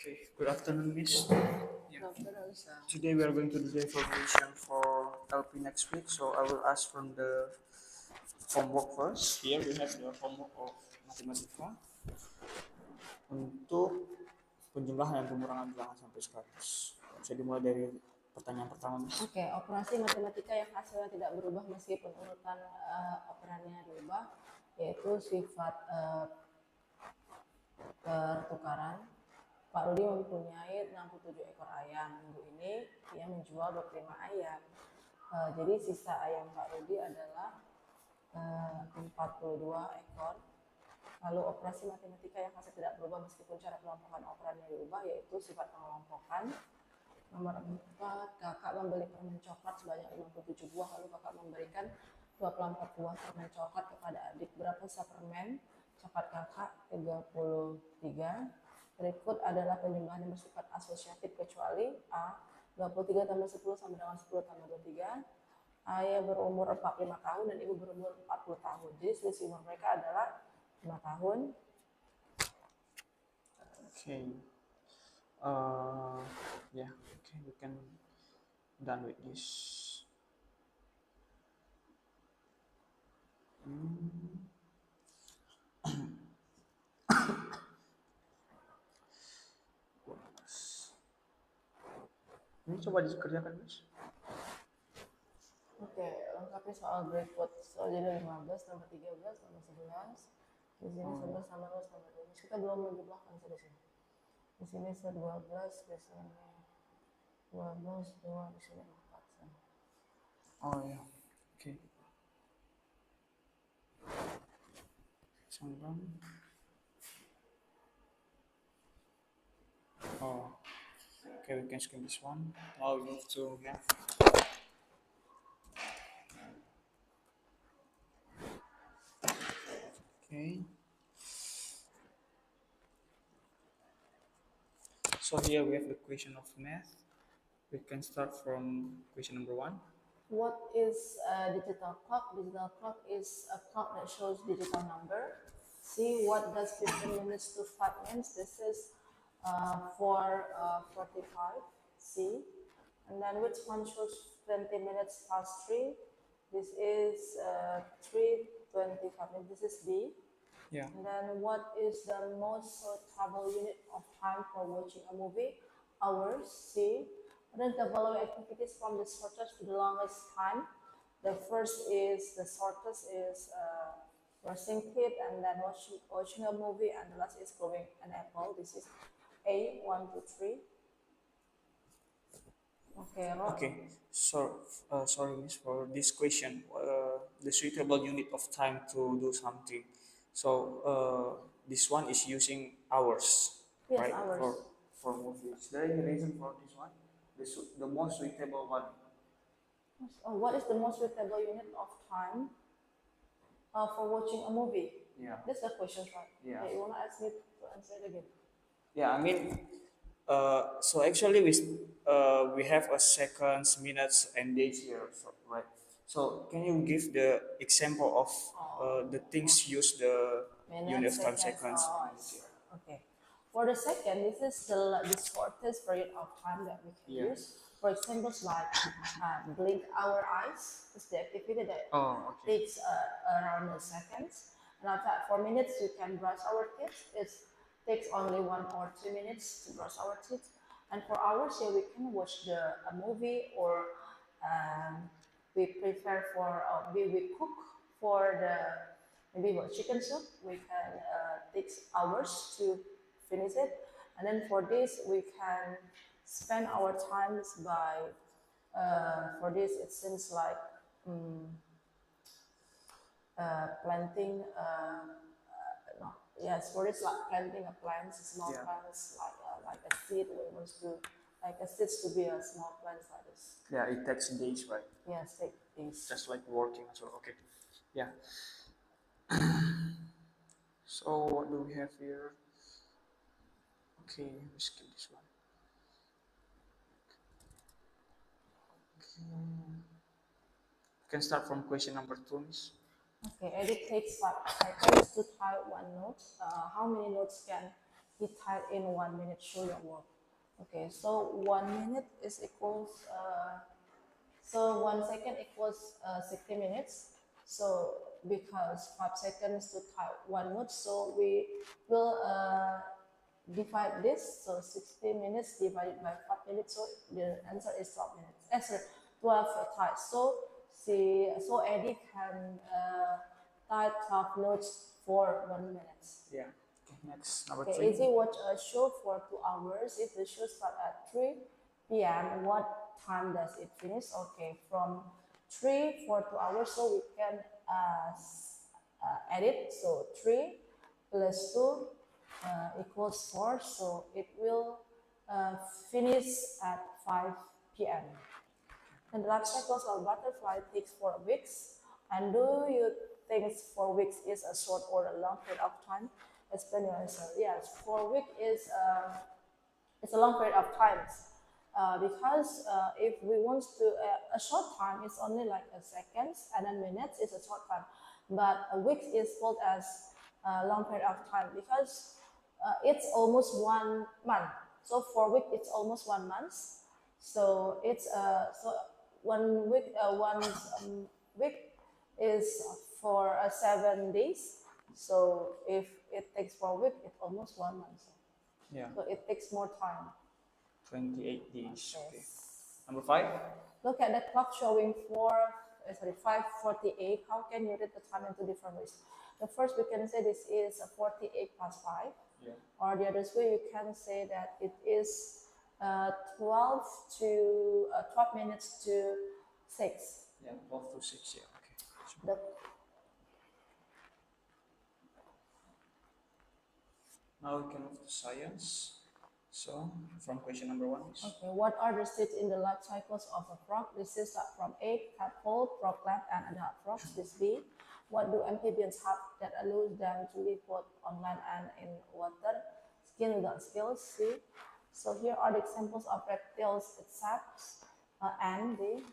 Okay, good afternoon, Miss. Yeah. Afternoon, sir. Today we are going to do the information for LP next week. So I will ask from the homework first. Here we have the homework of matematika untuk penjumlahan dan pengurangan bilangan sampai 100. Bisa dimulai dari pertanyaan pertama, Miss. Oke, operasi matematika yang hasilnya tidak berubah meskipun urutan operannya diubah, yaitu sifat pertukaran. Pak Rudi mempunyai 67 ekor ayam. Minggu ini ia menjual 25 ayam. Jadi sisa ayam Pak Rudi adalah 42 ekor. Lalu operasi matematika yang hasil tidak berubah meskipun cara kelompokan operannya diubah, yaitu sifat pengelompokan. Nomor 4, kakak membeli permen coklat sebanyak 57 buah, lalu kakak memberikan 24 buah permen coklat kepada adik. Berapa sisa permen coklat kakak? 33. Berikut adalah penjumlahan yang bersifat asosiatif kecuali A. 23 tambah 10 sama dengan 10 tambah 23. Ayah berumur 45 tahun dan ibu berumur 40 tahun. Jadi selisih umur mereka adalah 5 tahun. Okay. Yeah. Okay, we can done with this. Ini coba dikerjakan, Miss. Oke, lengkapi soal berikut. So, jadi 15 tambah 13 tambah 11. Di sini 11 tambah 12 tambah 12. Kita belum menjumlahkan di sini. Di sini 12, di sini 12, 2, di sini 4. Oh ya, oke. Sambang. Oh, okay, we can skip this one. Now we move to math. Okay. So here we have the question of math. We can start from question number 1. What is a digital clock? Digital clock is a clock that shows digital number. See, what does 15 minutes to 5 means? This is 4:45. C. And then which one shows 20 minutes past 3? This is 3:25. This is D. Yeah. And then what is the most suitable unit of time for watching a movie? Hours. C. What is the following activities from the shortest to the longest time? The first is, the shortest is brushing teeth and then watching a movie, and the last is growing an apple. This is A, 1, 2, 3. Okay, Rob. Okay. So, sorry, Miss, for this question. The suitable unit of time to do something. So, this one is using hours, Yes, right? hours. For movies. Is there any reason for this one? The most suitable one. What is the most suitable unit of time for watching a movie? Yeah. That's the question, right? Yeah. Okay, you want to ask me to answer it again? Yeah, I mean, so actually we have a seconds, minutes, and days here, so, right? So can you give the example of the things use the unit of time seconds? Okay. For the second, this is the shortest period of time that we can Yeah. use. For example, like blink our eyes is the activity that Oh, okay. takes around a second. And after 4 minutes, you can brush our teeth. It takes only 1 or 2 minutes to brush our teeth. And for hours, yeah, we can watch a movie, or we prepare for we cook for the maybe what chicken soup. We can takes hours to finish it, and then for this we can spend our times by for this it seems like planting no, yes, for this like planting a plant, small Yeah. plants like a seed. We want to like a seeds to be a small plants like this. Yeah, it takes days, right? Yes, take these. Just like working. So okay. Yeah. So what do we have here? Okay, we skip this one. Okay. We can start from question number 2, Miss. Okay, Edit takes 5 seconds to type one note. How many notes can he typed in 1 minute, show your work. Okay, so 1 minute is equals, so 1 second equals 60 minutes. So because 5 seconds to type 1 word, so we will divide this. So 60 minutes divided by 5 minutes, so the answer is 12 minutes. Sorry, 12 types. So Eddie can type 12 notes for 1 minute. Yeah. Okay, next, number Okay, 3. Izzy watch a show for 2 hours. If the show starts at 3 p.m., what time does it finish? Okay, from 3 for 2 hours, so we can add it. So 3 plus 2 equals 4, so it will finish at 5 p.m. And the life cycles of butterfly takes 4 weeks. And do you think 4 weeks is a short or a long period of time? Explain your answer. Yes, 4 weeks is it's a long period of time. Because if we want to a short time, it's only like a seconds, and then minutes is a short time. But a week is called as a long period of time because it's almost 1 month. So 4 weeks it's almost 1 month. So it's so 1 week week is for 7 days. So if it takes 4 weeks, it's almost 1 month. Yeah, So it takes more time. 28 days. Okay. Yes. Number 5. Look at the clock showing 5:48. How can you read the time into different ways? The first we can say this is 48 plus 5. Yeah. Or the other way you can say that it is 12 minutes to 6. Yeah, 12 to 6. Yeah. Okay. The, Now we can move to science. So, from question number 1 is okay, what are the stages in the life cycles of a frog? This is start from egg, tadpole, froglet, and adult frogs. This B. What do amphibians have that allows them to live both on land and in water? Skin without scales. C. So here are the examples of reptiles, except and D.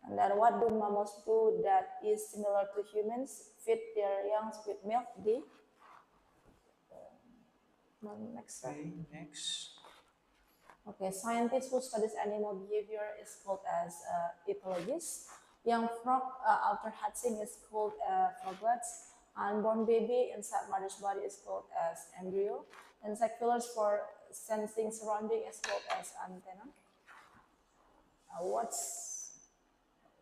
And then what do mammals do that is similar to humans? Feed their young with milk. D. Next slide. okay. Next. Okay, scientists who studies animal behavior is called as ethologists. Young frog after hatching is called froglets. Unborn baby inside mother's body is called as embryo. Insect feelers for sensing surrounding is called as antenna.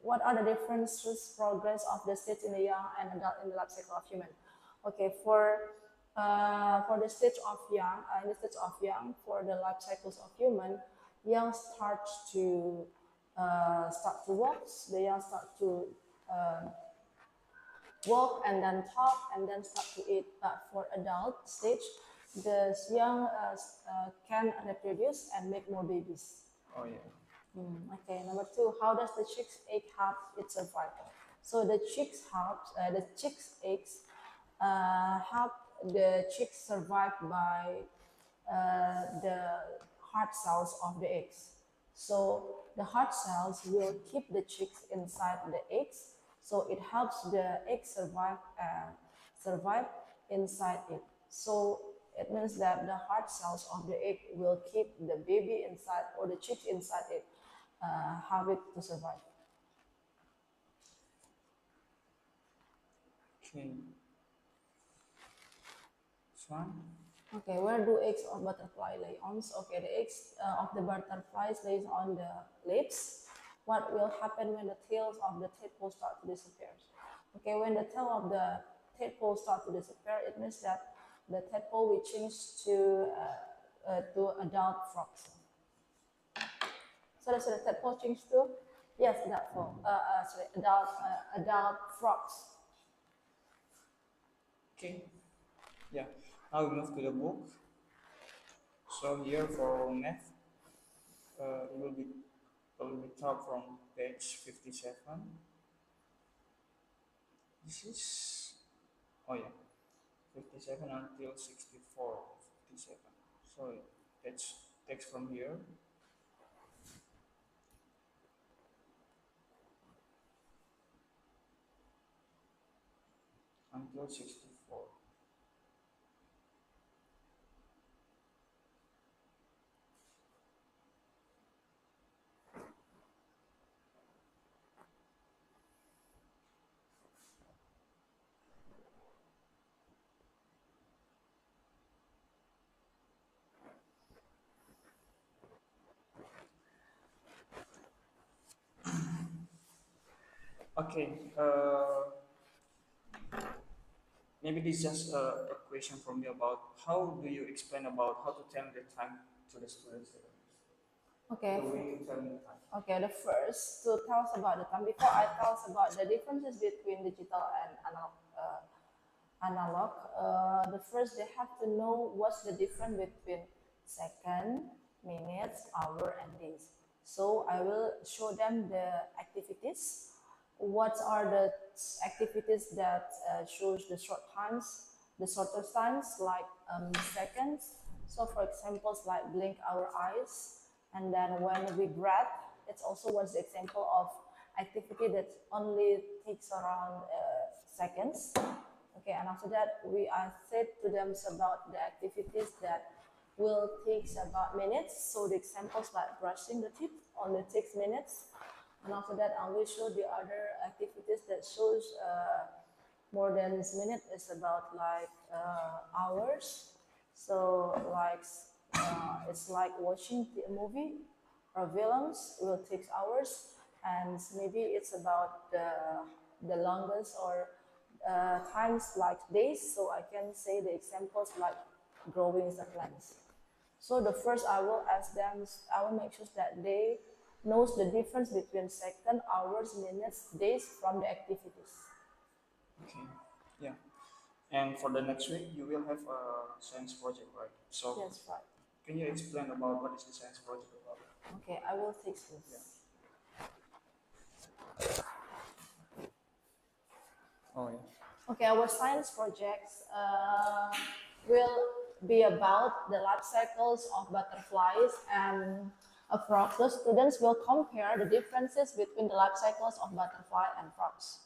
What are the differences progress of the stage in the young and adult in the life cycle of human? Okay, for the stage of young, for the life cycles of human, young starts to walk. The young start to walk and then talk and then start to eat. But for adult stage, the young can reproduce and make more babies. Oh yeah. Okay, number 2, how does the chick's egg help it survive? So the chicks eggs help the chicks survive by the hard cells of the eggs. So the hard cells will keep the chicks inside the eggs, so it helps the egg survive inside it. So it means that the hard cells of the egg will keep the baby inside or the chicks inside it, have it to survive. Okay. This one. Okay, where do eggs of butterfly lay on? Okay, the eggs of the butterflies lays on the lips. What will happen when the tails of the tadpole start to disappear? Okay, when the tail of the tadpole start to disappear, it means that the tadpole will change to adult frogs. So the tadpole change to adult frogs. Okay. Yeah. Now we move to the book. So here for math, it will be taught from page 57. This is, oh yeah, 57 until 64, 57. So that's text from here. Until 64. Okay. Maybe this is just a question from me about how do you explain about how to tell the time to the students? Okay. The way to tell the time. Okay, the first to tell us about the time. Before I tell us about the differences between digital and analog, the first they have to know what's the difference between second, minutes, hour, and days. So I will show them the activities. What are the activities that shows the short times, the shorter times like seconds. So for examples like blink our eyes, and then when we breathe, it's also what's the example of activity that only takes around seconds. Okay, and after that, I said to them about the activities that will take about minutes. So the examples like brushing the teeth only takes minutes. And after that, I will show the other activities that shows more than this minute is about like hours. So like it's like watching a movie or films will take hours, and maybe it's about the longest or times like days. So I can say the examples like growing the plants. So the first I will ask them, I will make sure that they knows the difference between second, hours, minutes, days from the activities. Okay. Yeah. And for the next week, you will have a science project, right? So Yes, right. can you explain about what is the science project about? Okay, I will fix this. Yeah. Oh yeah. Okay, our science projects will be about the life cycles of butterflies and frogs. The students will compare the differences between the life cycles of butterfly and frogs.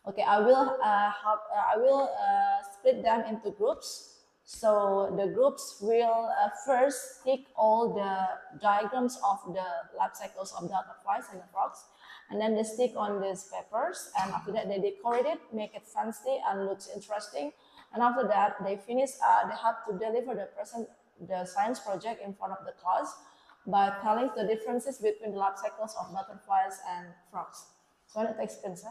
Okay, I will split them into groups. So the groups will first take all the diagrams of the life cycles of butterflies and the frogs, and then they stick on these papers, and after that they decorate it, make it fancy and looks interesting, and after that they finish. They have to deliver the science project in front of the class by telling the differences between the life cycles of butterflies and frogs. So I need to explain, sir.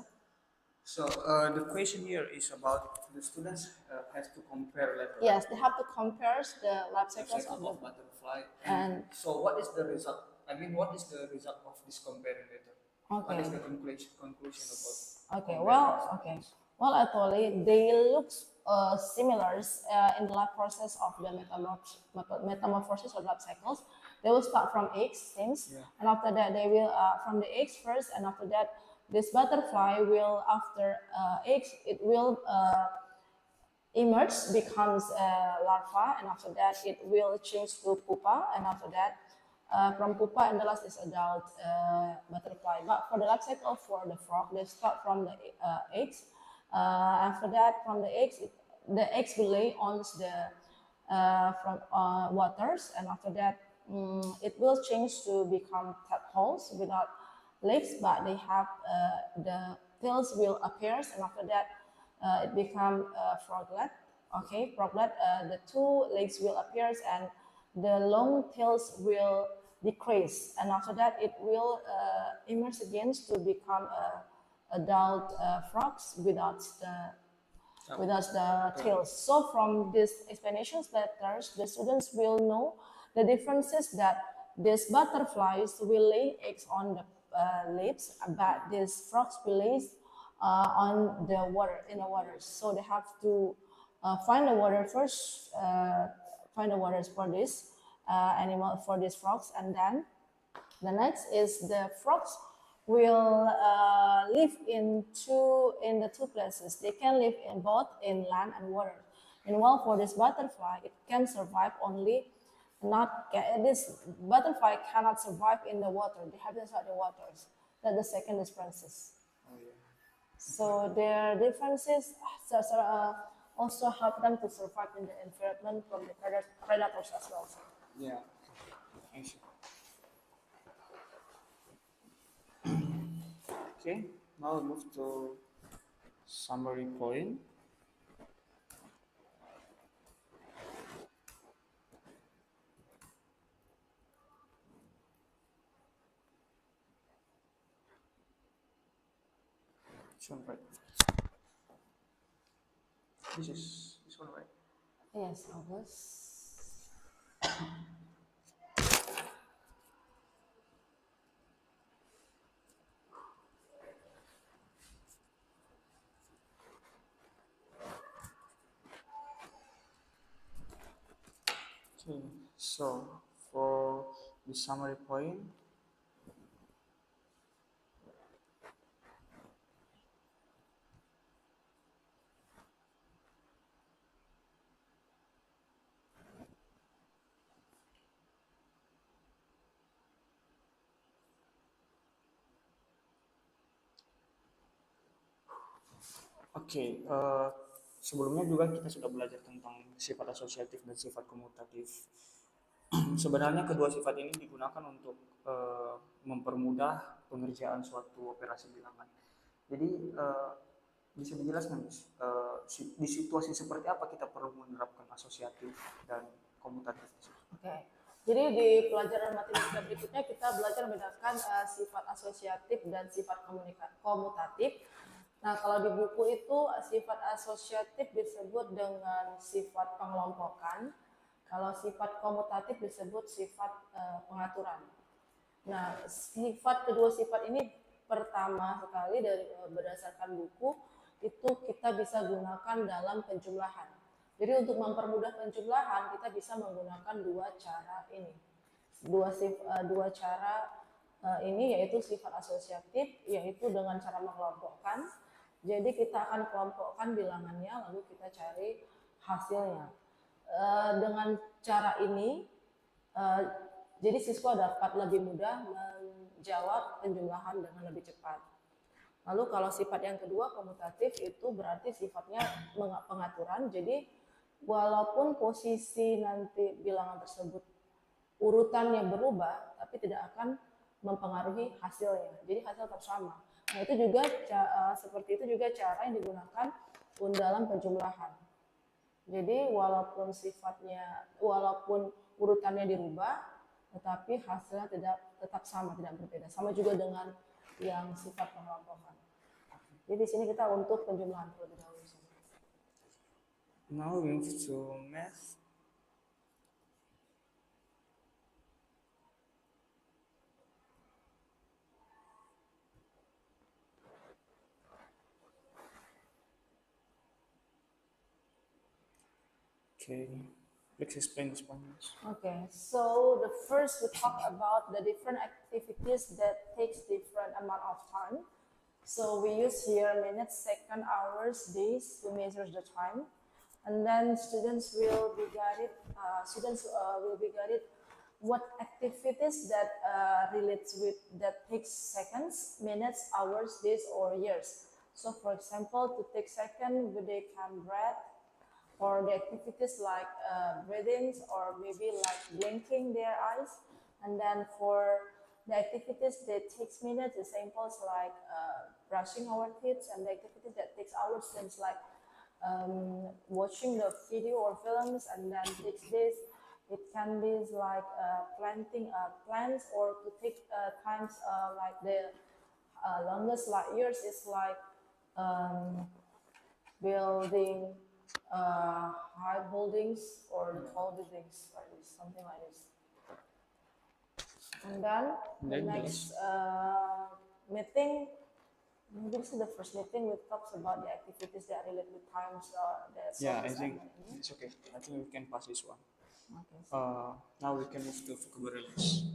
So the question here is about the students has to compare later. Yes, they have to compare the life The cycles cycle of of the butterfly. and So what is the result? I mean, what is the result of this comparing later? What is okay. the conclusion about Okay, comparing well, these okay. things? Well, actually, they look similar in the life process of the metamorphosis of life cycles. They will start from eggs, things, Yeah. and after that, they will from the eggs first, and after that, this butterfly will, after eggs, it will emerge, becomes a larva, and after that, it will change to pupa, and after that, from pupa and the last is adult butterfly. But for the life cycle for the frog, they start from the eggs. After that, from the eggs, the eggs will lay on the from waters, and after that, it will change to become tadpoles without legs, but they have the tails will appear, and after that, it become froglet. Okay, froglet. The two legs will appear, and the long tails will decrease, and after that it will emerge again to become adult frogs without the tails. So from these explanations letters, the students will know the differences that these butterflies will lay eggs on the leaves, but these frogs will lay on the water in the waters. So they have to find the water first, find the waters for this animal, for these frogs, and then the next is the frogs will live in the two places. They can live in both in land and water. And while for this butterfly, it can survive only not this butterfly cannot survive in the water. They have to survive the waters. That's the second differences. Oh yeah. So their differences also help them to survive in the environment from the predators as well. Yeah. I see. Okay. Now we move to summary point. This one, right? This one, right? Yes, August. Okay, so for the summary point, oke, sebelumnya juga kita sudah belajar tentang sifat asosiatif dan sifat komutatif. Sebenarnya kedua sifat ini digunakan untuk mempermudah pengerjaan suatu operasi bilangan. Jadi bisa dijelaskan, Miss, di situasi seperti apa kita perlu menerapkan asosiatif dan komutatif? Oke. Jadi di pelajaran matematika berikutnya kita belajar membedakan sifat asosiatif dan sifat komutatif. Nah, kalau di buku itu sifat asosiatif disebut dengan sifat pengelompokan. Kalau sifat komutatif disebut sifat pengaturan. Nah, kedua sifat ini pertama sekali dari berdasarkan buku itu kita bisa gunakan dalam penjumlahan. Jadi untuk mempermudah penjumlahan kita bisa menggunakan dua cara ini. Dua cara ini yaitu sifat asosiatif, yaitu dengan cara mengelompokkan. Jadi kita akan kelompokkan bilangannya lalu kita cari hasilnya. Dengan cara ini jadi siswa dapat lebih mudah menjawab penjumlahan dengan lebih cepat. Lalu kalau sifat yang kedua komutatif itu berarti sifatnya pengaturan. Jadi walaupun posisi nanti bilangan tersebut urutannya berubah, tapi tidak akan mempengaruhi hasilnya. Jadi hasil tetap sama. Nah itu juga seperti itu juga cara yang digunakan dalam penjumlahan. Jadi walaupun urutannya dirubah, tetapi hasilnya tetap sama, tidak berbeda. Sama juga dengan yang sifat pengelompokan. Jadi di sini kita untuk penjumlahan terlebih dahulu. Now we move to math. Okay, let's explain this one. Okay, so the first we talk about the different activities that takes different amount of time. So we use here minutes, second, hours, days to measure the time, and then students will be guided. What activities that relates with that takes seconds, minutes, hours, days, or years. So for example, to take second, they can breath, or the activities like breathing or maybe like blinking their eyes. And then for the activities that takes minutes, examples like brushing our teeth, and the activities that takes hours, things like watching the video or films, and then takes days. It can be like planting plants, or to take times like the longest like years is like building high buildings or tall buildings, like this, something like this. And then the next meeting, maybe this is the first meeting which talks about the activities that relate with times. Yeah, I think it's okay. I think we can pass this one. Okay. Now we can move to vocabulary list.